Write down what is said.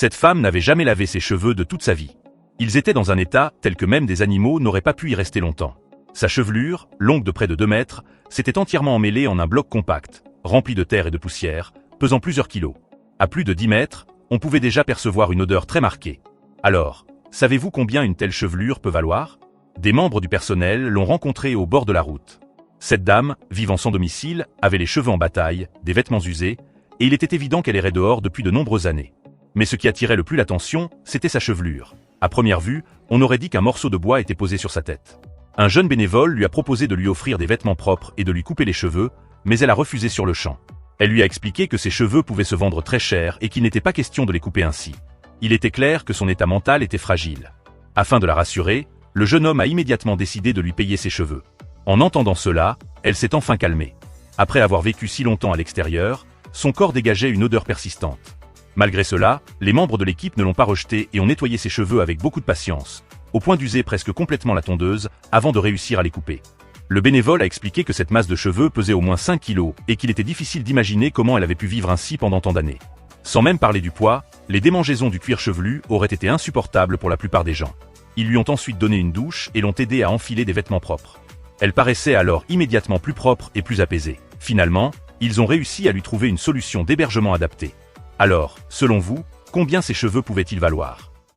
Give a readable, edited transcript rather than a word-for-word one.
Cette femme n'avait jamais lavé ses cheveux de toute sa vie. Ils étaient dans un état tel que même des animaux n'auraient pas pu y rester longtemps. Sa chevelure, longue de près de 2 mètres, s'était entièrement emmêlée en un bloc compact, rempli de terre et de poussière, pesant plusieurs kilos. À plus de 10 mètres, on pouvait déjà percevoir une odeur très marquée. Alors, savez-vous combien une telle chevelure peut valoir? Des membres du personnel l'ont rencontrée au bord de la route. Cette dame, vivant sans domicile, avait les cheveux en bataille, des vêtements usés, et il était évident qu'elle errait dehors depuis de nombreuses années. Mais ce qui attirait le plus l'attention, c'était sa chevelure. À première vue, on aurait dit qu'un morceau de bois était posé sur sa tête. Un jeune bénévole lui a proposé de lui offrir des vêtements propres et de lui couper les cheveux, mais elle a refusé sur le champ. Elle lui a expliqué que ses cheveux pouvaient se vendre très cher et qu'il n'était pas question de les couper ainsi. Il était clair que son état mental était fragile. Afin de la rassurer, le jeune homme a immédiatement décidé de lui payer ses cheveux. En entendant cela, elle s'est enfin calmée. Après avoir vécu si longtemps à l'extérieur, son corps dégageait une odeur persistante. Malgré cela, les membres de l'équipe ne l'ont pas rejeté et ont nettoyé ses cheveux avec beaucoup de patience, au point d'user presque complètement la tondeuse avant de réussir à les couper. Le bénévole a expliqué que cette masse de cheveux pesait au moins 5 kilos et qu'il était difficile d'imaginer comment elle avait pu vivre ainsi pendant tant d'années. Sans même parler du poids, les démangeaisons du cuir chevelu auraient été insupportables pour la plupart des gens. Ils lui ont ensuite donné une douche et l'ont aidé à enfiler des vêtements propres. Elle paraissait alors immédiatement plus propre et plus apaisée. Finalement, ils ont réussi à lui trouver une solution d'hébergement adaptée. Alors, selon vous, combien ces cheveux pouvaient-ils valoir ?